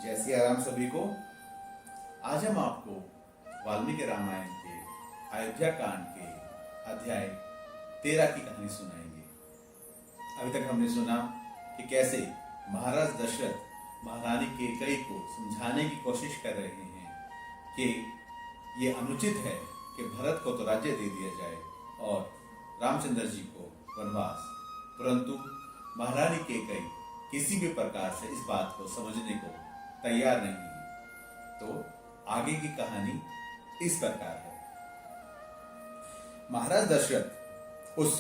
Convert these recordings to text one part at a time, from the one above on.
जय सिया राम सभी को। आज हम आपको वाल्मीकि रामायण के अयोध्या कांड के अध्याय 13 की कहानी सुनाएंगे। अभी तक हमने सुना कि कैसे महाराज दशरथ महारानी कैकेयी को समझाने की कोशिश कर रहे हैं कि ये अनुचित है कि भरत को तो राज्य दे दिया जाए और रामचंद्र जी को वनवास, परंतु महारानी कैकेयी किसी भी प्रकार से इस बात को समझने को तैयार नहीं है। तो आगे की कहानी इस प्रकार है। महाराज दशरथ उस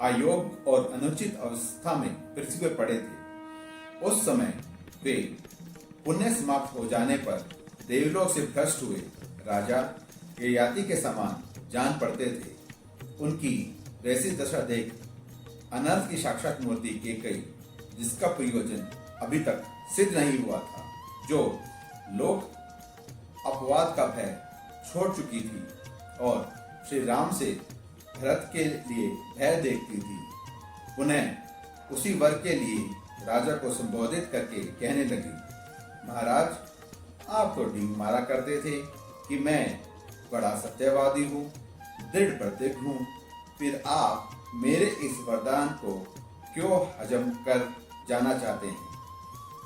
अयोग्य और अनुचित अवस्था में पृथ्वी पर पड़े थे। उस समय वे पुण्य समाप्त हो जाने पर देवलोक से भ्रष्ट हुए राजा ययाति के समान जान पड़ते थे। उनकी वैसी दशा देख अनर्थ की साक्षात मूर्ति कैकेयी, जिसका प्रयोजन अभी तक सिद्ध नहीं हुआ था, जो लोक अपवाद का भय छोड़ चुकी थी और श्री राम से भरत के लिए भय देखती थी, उन्हें उसी वर के लिए राजा को संबोधित करके कहने लगी, महाराज, आप तो डींग मारा करते थे कि मैं बड़ा सत्यवादी हूँ, दृढ़ प्रतिज्ञ हूँ, फिर आप मेरे इस वरदान को क्यों हजम कर जाना चाहते हैं।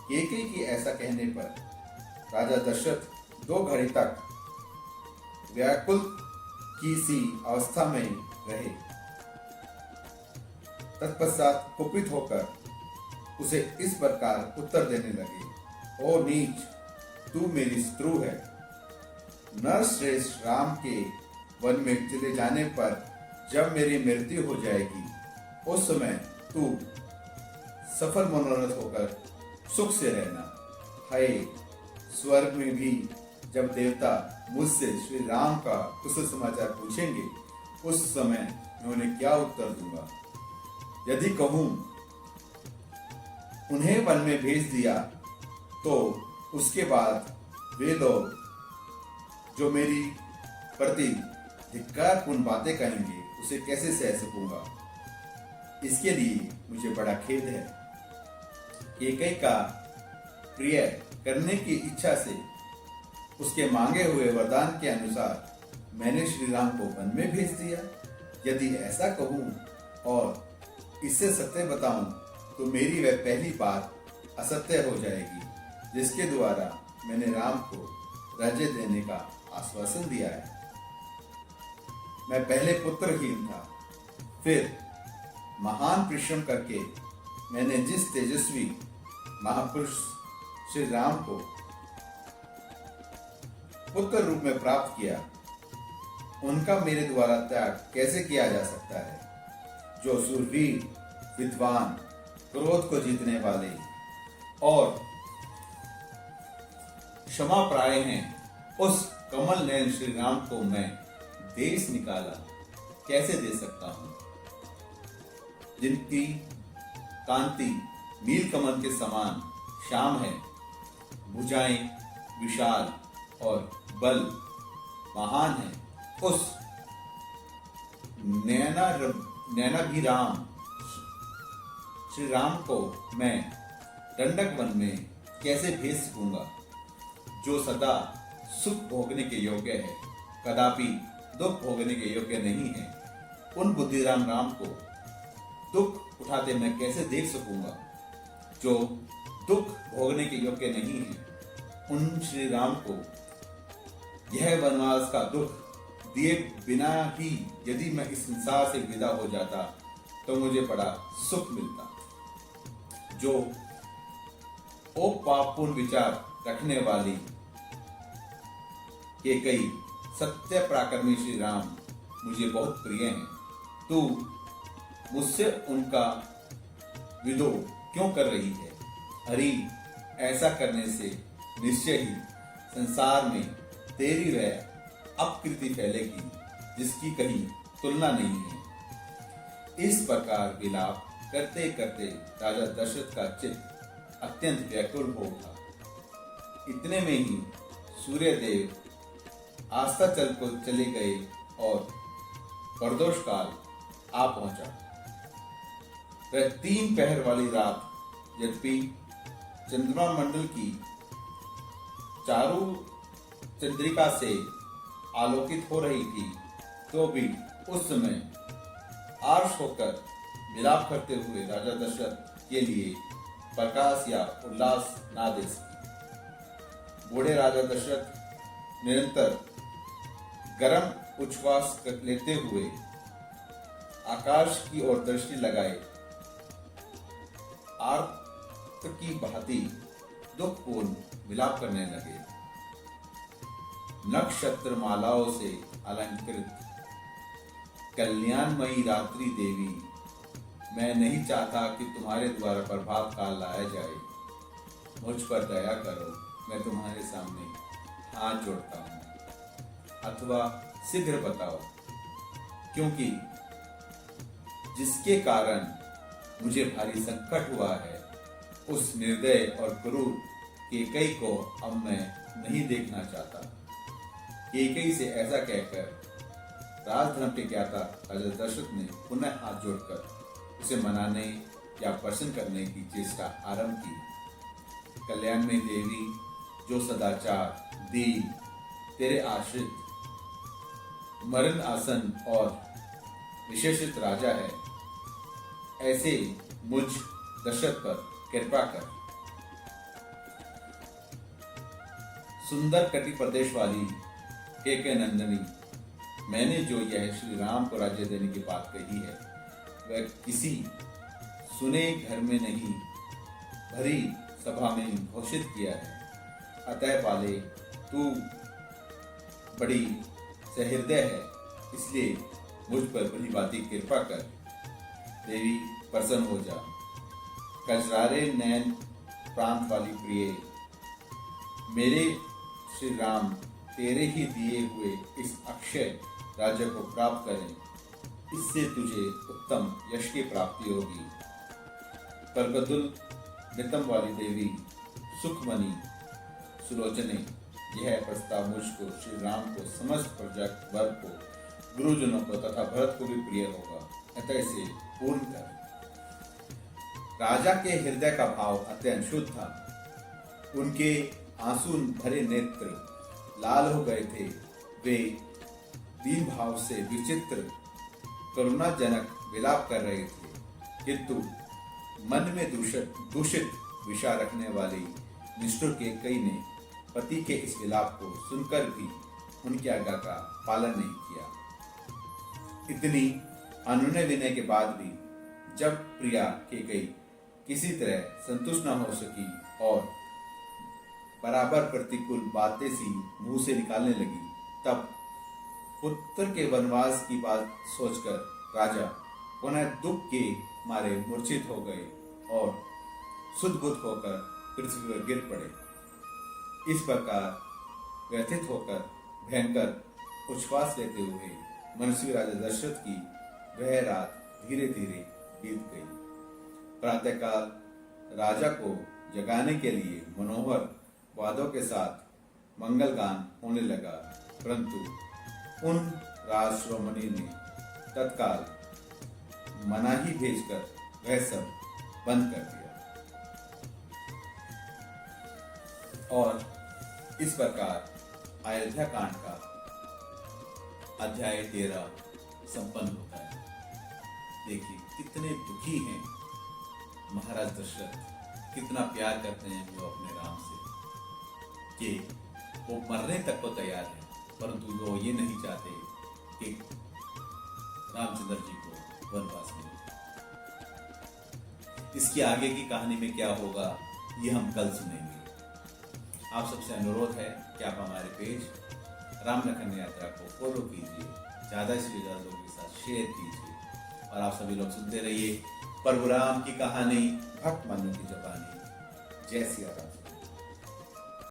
कैकेयी की ऐसा कहने पर राजा दशरथ 2 घड़ी तक व्याकुल की सी अवस्था में रहे। तत्पश्चात कुपित होकर उसे इस प्रकार उत्तर देने लगे, ओ नीच, तू मेरी शत्रु है। नरश्रेष्ठ राम के वन में चले जाने पर जब मेरी मृत्यु हो जाएगी, उस समय तू सफल मनोरथ होकर सुख से रहना। हाय, स्वर्ग में भी जब देवता मुझसे श्री राम का कुशल समाचार पूछेंगे, उस समय मैं उन्हें क्या उत्तर दूंगा। यदि कहूं उन्हें वन में भेज दिया, तो उसके बाद वे लोग जो मेरी प्रति धिक्कारपूर्ण बातें कहेंगे, उसे कैसे सह सकूंगा। इसके लिए मुझे बड़ा खेद है। कैकेयी का प्रिय करने की इच्छा से उसके मांगे हुए वरदान के अनुसार मैंने श्री राम को वन में भेज दिया। यदि ऐसा कहूं और इससे सत्य बताऊं, तो मेरी वह पहली बात असत्य हो जाएगी, जिसके द्वारा मैंने राम को राज्य देने का आश्वासन दिया है। मैं पहले पुत्रहीन था, फिर महान परिश्रम करके मैंने जिस तेजस्वी महापुरुष श्री राम को पुत्र रूप में प्राप्त किया, उनका मेरे द्वारा त्याग कैसे किया जा सकता है। जो शूरवीर, विद्वान, क्रोध को जीतने वाले और क्षमा प्राय हैं, उस कमल नयन श्री राम को मैं देश निकाला कैसे दे सकता हूं, जिनकी कांति नील कमल के समान श्याम है, भुजाएं विशाल और बल महान है। उस नैनाभिराम श्री राम को मैं दंडक वन में कैसे भेज सकूंगा, जो सदा सुख भोगने के योग्य है, कदापि दुख भोगने के योग्य नहीं है। उन बुद्धिराम राम को दुख उठाते मैं कैसे देख सकूंगा, जो दुख भोगने के योग्य नहीं है। उन श्री राम को यह वनवास का दुख दिए बिना ही यदि मैं इस संसार से विदा हो जाता, तो मुझे बड़ा सुख मिलता। जो ओ पापपूर्ण विचार रखने वाली कैकेयी, सत्य पराक्रमी श्री राम मुझे बहुत प्रिय हैं। तू मुझसे उनका विद्रोह क्यों कर रही है। हरि, ऐसा करने से निश्चय ही संसार में तेरी वह अपकृति फैलेगी, जिसकी कहीं तुलना नहीं है। इस प्रकार विलाप करते करते राजा दशरथ का चित्त अत्यंत व्याकुल हो उठा। इतने में ही सूर्यदेव आस्ताचल को चले गए और प्रदोष काल आ पहुंचा। वह 3 पहर वाली रात, यद्यपि चंद्रमा मंडल की चारू चंद्रिका से आलोकित हो रही थी, तो भी उस समय आर्ष होकर विलाप करते हुए राजा दशरथ के लिए प्रकाश या उल्लास ना दे सकी। बूढ़े राजा दशरथ निरंतर गर्म उच्छ्वास लेते हुए आकाश की ओर दृष्टि लगाए आर्त की भांति दुखपूर्ण विलाप करने लगे। नक्षत्र मालाओं से अलंकृत कल्याणमयी रात्रि देवी, मैं नहीं चाहता कि तुम्हारे द्वारा प्रभात काल लाया जाए। मुझ पर दया करो, मैं तुम्हारे सामने हाथ जोड़ता हूं, अथवा शीघ्र बताओ, क्योंकि जिसके कारण मुझे भारी संकट हुआ है, उस निर्दय और क्रूर कैकेयी को अब मैं नहीं देखना चाहता। कैकेयी से ऐसा कहकर राजधर्म के ज्ञाता राजा दशरथ ने पुनः हाथ जोड़कर उसे मनाने या प्रसन्न करने की चेष्टा आरंभ की। कल्याणमयी देवी, जो सदाचार, दीन, तेरे आश्रित, मरण आसन और विशेषित राजा है, ऐसे मुझ दशरथ पर कृपा कर। सुंदर कटि प्रदेश वाली कैकेयी नंदिनी, मैंने जो यह श्री राम को राज्य देने की बात कही है, वह किसी सुने घर में नहीं, भरी सभा में घोषित किया है। अतः पाले, तू बड़ी सहृदय है, इसलिए मुझ पर भली भांति कृपा कर। देवी, प्रसन्न हो जा। कजरारे नैन प्रांत वाली प्रिय, मेरे श्री राम तेरे ही दिए हुए इस अक्षय राज्य को प्राप्त करें, इससे तुझे उत्तम यश की प्राप्ति होगी। परगतुल नितम वाली देवी, सुखमणि सुलोचने, यह प्रस्ताव मुझको, श्री राम को, समस्त प्रजा वर्ग को, गुरुजनों को तथा भरत को भी प्रिय होगा, अतः इसे पूर्ण कर। राजा के हृदय का भाव अत्यंत शुद्ध था। उनके आंसू भरे नेत्र लाल हो गए थे। वे दीन भाव से विचित्र करुणाजनक विलाप कर रहे थे, किंतु मन में दूषित विचार रखने वाली निष्ठुर कैकेयी ने पति के इस विलाप को सुनकर भी उनकी आज्ञा का पालन नहीं किया। इतनी अनुनय विनय के बाद भी जब प्रिया कैकेयी किसी तरह संतुष्ट न हो सकी और बराबर प्रतिकूल बातें सी मुंह से निकालने लगी, तब पुत्र के वनवास की बात सोचकर राजा पुनः दुख के मारे मूर्छित हो गए और सुध-बुध होकर पृथ्वी पर गिर पड़े। इस प्रकार व्यथित होकर भयंकर उच्छ्वास लेते हुए मनस्वी राजा दशरथ की वह रात धीरे धीरे बीत गई। प्रातःकाल राजा को जगाने के लिए मनोहर वादों के साथ मंगल गान होने लगा, परंतु उन राजश्रोमणि ने तत्काल मनाही भेजकर वह सब बंद कर दिया। और इस प्रकार अयोध्या कांड का अध्याय 13 संपन्न होता है। देखिए कितने दुखी हैं महाराज दशरथ, कितना प्यार करते हैं वो अपने राम से कि वो मरने तक को तैयार है, परंतु वो ये नहीं चाहते कि रामचंद्र जी को वनवास मिले। इसकी आगे की कहानी में क्या होगा ये हम कल सुनेंगे। आप सबसे अनुरोध है कि आप हमारे पेज राम लखन यात्रा को फॉलो कीजिए, ज़्यादा से ज़्यादा लोगों के साथ शेयर कीजिए और आप सभी लोग सुनते रहिए प्रभु राम की कहानी भक्त मानव की जबानी। जय सिया राम।